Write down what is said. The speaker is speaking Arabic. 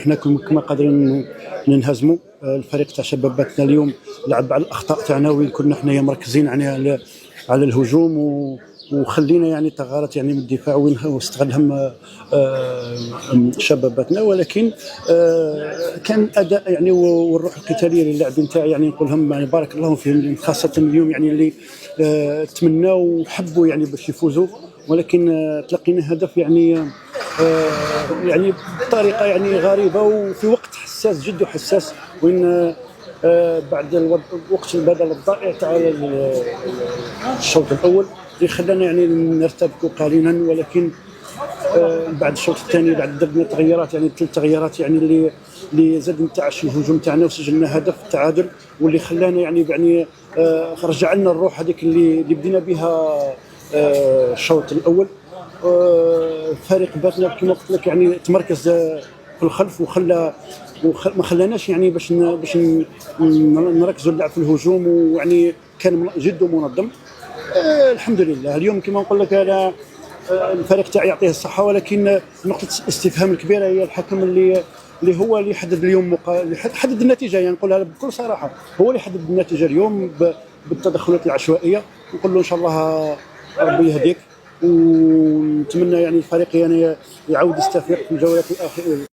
حنا كما قادرين ننهزموا. الفريق تاع شباباتنا اليوم لعب على الاخطاء تاعنا وين كنا حنايا مركزين على الهجوم وخلينا يعني ثغرات يعني من الدفاع وين واستغلهم شباباتنا، ولكن كان اداء يعني والروح القتاليه للاعبين تاعي يعني نقول لهم يعني بارك الله فيهم، خاصه اليوم يعني اللي تمناوا وحبوا يعني باش يفوزوا، ولكن تلقينا هدف يعني بطريقه يعني غريبه وفي وقت حساس جد حساس، وين بعد الوقت البدل الضائع تاع الشوط الاول اللي خلانا يعني نرتبك قليلا، ولكن بعد الشوط الثاني بعد درنا تغييرات يعني 3 تغييرات يعني اللي زاد نتعش الهجوم تاعنا وسجلنا هدف التعادل، واللي خلانا يعني رجع لنا الروح هذيك اللي بدينا بها الشوط الاول. الفريق باتنا كما قلت لك يعني تمركز في الخلف ما خلاناش يعني باش نركزوا اللعب في الهجوم، ويعني كان جد منظم. الحمد لله اليوم كما نقول لك انا الفريق تاعي يعطيه الصحه، ولكن نقطه الاستفهام الكبيره هي الحكم اللي هو اللي حدد اليوم حدد النتيجه، يعني نقولها بكل صراحه هو اللي حدد النتيجه اليوم بالتدخلات العشوائيه. نقول له ان شاء الله ربي يهديك، ونتمنى يعني الفريق يعني يعاود يستفيق في الجولات الاخيره.